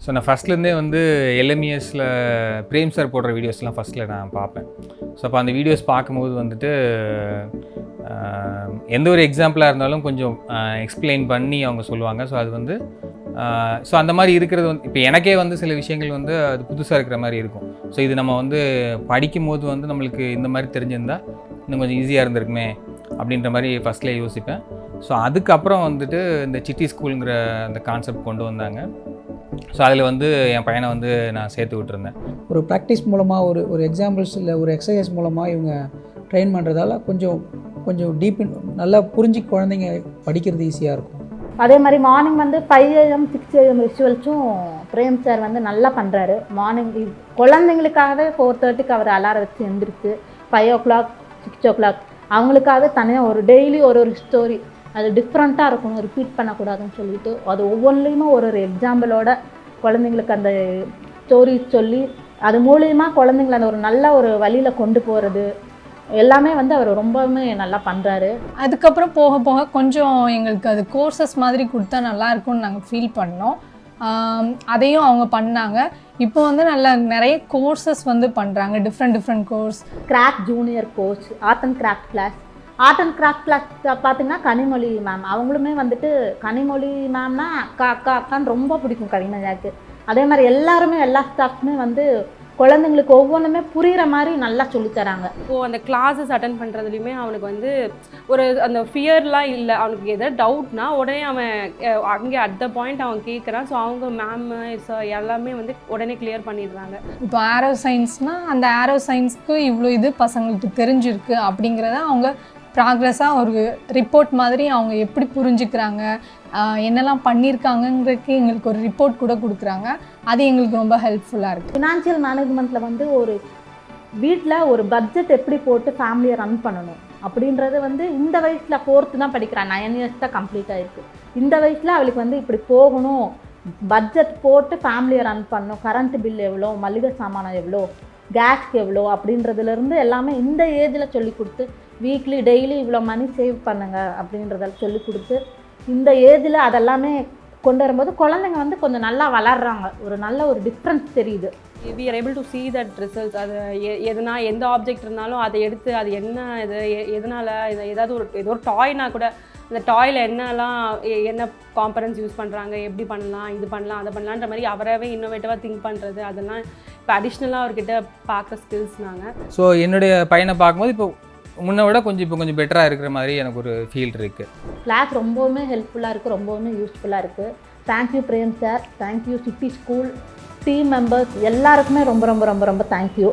So நான் ஃபஸ்ட்லேருந்தே வந்து LMESல frame sir போடுற வீடியோஸ்லாம் ஃபஸ்ட்டில் நான் பார்ப்பேன். ஸோ அப்போ அந்த வீடியோஸ் பார்க்கும்போது வந்துட்டு எந்த ஒரு எக்ஸாம்பிளாக இருந்தாலும் கொஞ்சம் எக்ஸ்பிளைன் பண்ணி அவங்க சொல்லுவாங்க. ஸோ அது வந்து ஸோ அந்த மாதிரி இருக்கிறது வந்து இப்போ எனக்கே வந்து சில விஷயங்கள் வந்து அது புதுசாக இருக்கிற மாதிரி இருக்கும். ஸோ இது நம்ம வந்து படிக்கும்போது வந்து நம்மளுக்கு இந்த மாதிரி தெரிஞ்சிருந்தால் இன்னும் கொஞ்சம் ஈஸியாக இருந்திருக்குமே அப்படின்ற மாதிரி ஃபஸ்ட்லேயே யோசிப்பேன். ஸோ அதுக்கப்புறம் வந்துட்டு இந்த சிட்டி ஸ்கூலுங்கிற அந்த கான்செப்ட் கொண்டு வந்தாங்க. ஸோ அதில் வந்து என் பையனை வந்து நான் சேர்த்து விட்டுருந்தேன். ஒரு ப்ராக்டிஸ் மூலமாக ஒரு எக்ஸாம்பிள்ஸ் இல்லை ஒரு எக்ஸசைஸ் மூலமாக இவங்க ட்ரெயின் பண்ணுறதால கொஞ்சம் டீப் நல்லா புரிஞ்சு குழந்தைங்க படிக்கிறது ஈஸியாக இருக்கும். அதே மாதிரி மார்னிங் வந்து 5 AM 6 AM ரிச்சுவல்ஸும் பிரேம் சார் வந்து நல்லா பண்ணுறாரு. மார்னிங் குழந்தைங்களுக்காகவே 4:30க்கு அவர் அலாரம் வச்சு எழுந்திரிச்சு 5 o'clock 6 o'clock அவங்களுக்காக தனியாக ஒரு டெய்லி ஒரு ஸ்டோரி அது டிஃப்ரெண்ட்டாக இருக்கணும், ரிப்பீட் பண்ணக்கூடாதுன்னு சொல்லிட்டு அது ஒவ்வொன்றிலையுமே ஒரு எக்ஸாம்பிளோட குழந்தைங்களுக்கு அந்த ஸ்டோரி சொல்லி அது மூலியமாக குழந்தைங்கள அந்த ஒரு நல்ல ஒரு வழியில் கொண்டு போகிறது எல்லாமே வந்து அவர் ரொம்பவுமே நல்லா பண்ணுறாரு. அதுக்கப்புறம் போக போக கொஞ்சம் எங்களுக்கு அது கோர்சஸ் மாதிரி கொடுத்தா நல்லா இருக்கும்னு நாங்கள் ஃபீல் பண்ணோம். அதையும் அவங்க பண்ணாங்க. இப்போ வந்து நிறைய கோர்சஸ் வந்து பண்ணுறாங்க, different course. Craft junior course, art and craft class பார்த்தீங்கன்னா கனிமொழி மேம் அவங்களுமே வந்துட்டு கனிமொழி மேம்னா அக்கான்னு ரொம்ப பிடிக்கும் கவிஞாக்கு. அதே மாதிரி எல்லாருமே எல்லா ஸ்டாஃப்மே வந்து குழந்தைங்களுக்கு ஒவ்வொன்றுமே புரிகிற மாதிரி நல்லா சொல்லித்தராங்க. அந்த கிளாஸஸ் அட்டன் பண்ணுறதுலையுமே அவனுக்கு வந்து ஒரு அந்த ஃபியர்லாம் இல்லை. அவனுக்கு எதாவது டவுட்னா உடனே அவன் அங்கே அட் த பாயிண்ட் அவன் கேட்குறான். ஸோ அவங்க மேம் எல்லாமே வந்து உடனே கிளியர் பண்ணிடுறாங்க. இப்போ ஆரோ சயின்ஸ்னால் அந்த ஆரோ சயின்ஸ்க்கு இவ்வளோ இது பசங்களுக்கு தெரிஞ்சிருக்கு அப்படிங்கிறத அவங்க ப்ராக்ரஸாக ஒரு ரிப்போர்ட் மாதிரி அவங்க எப்படி புரிஞ்சுக்கிறாங்க, என்னெல்லாம் பண்ணியிருக்காங்கங்கிறதுக்கு எங்களுக்கு ஒரு ரிப்போர்ட் கூட கொடுக்குறாங்க. அது எங்களுக்கு ரொம்ப ஹெல்ப்ஃபுல்லாக இருக்குது. ஃபினான்ஷியல் மேனேஜ்மெண்ட்டில் வந்து ஒரு வீட்டில் ஒரு பட்ஜெட் எப்படி போட்டு ஃபேமிலியை ரன் பண்ணணும் அப்படின்றது வந்து இந்த வயசில் 4th தான் படிக்கிறான், 9 years தான் கம்ப்ளீட் ஆகிருக்கு. இந்த வயசில் அவளுக்கு வந்து இப்படி போகணும், பட்ஜெட் போட்டு ஃபேமிலியை ரன் பண்ணணும், கரண்ட் பில் எவ்வளோ, மளிகை சாமானம் எவ்வளோ, கேஸ்க்கு எவ்வளோ அப்படின்றதுலேருந்து எல்லாமே இந்த ஏஜில் சொல்லி கொடுத்து வீக்லி டெய்லி இவ்வளோ மணி சேவ் பண்ணுங்க அப்படின்றத சொல்லி கொடுத்து இந்த ஏஜில் அதெல்லாமே கொண்டு வரும்போது குழந்தைங்க வந்து கொஞ்சம் நல்லா வளர்கிறாங்க. ஒரு நல்ல ஒரு டிஃப்ரென்ஸ் தெரியுது. we are able to see that results. அது எதுனா எந்த ஆப்ஜெக்ட் இருந்தாலும் அதை எடுத்து அது என்ன இது எதனால் இது ஏதோ ஒரு டாய்னா கூட அந்த டாயில் என்ன காம்பனன்ஸ் யூஸ் பண்ணுறாங்க, எப்படி பண்ணலாம், இது பண்ணலாம் அதை பண்ணலான்ற மாதிரி அவராகவே இன்னோவேட்டிவாக திங்க் பண்ணுறது அதெல்லாம் இப்போ அடிஷ்னலாக அவர்கிட்ட பார்க்குற ஸ்கில்ஸ் நாங்கள். ஸோ என்னுடைய பையனை பார்க்கும்போது இப்போ முன்ன விட கொஞ்சம் பெட்டராக இருக்கிற மாதிரி எனக்கு ஒரு ஃபீல் இருக்குது. கிளாஸ் ரொம்பவுமே ஹெல்ப்ஃபுல்லாக இருக்குது, ரொம்பவுமே யூஸ்ஃபுல்லாக இருக்குது. Thank you Prem sir, thank you city school team members எல்லாருக்குமே ரொம்ப ரொம்ப ரொம்ப ரொம்ப தேங்க்யூ.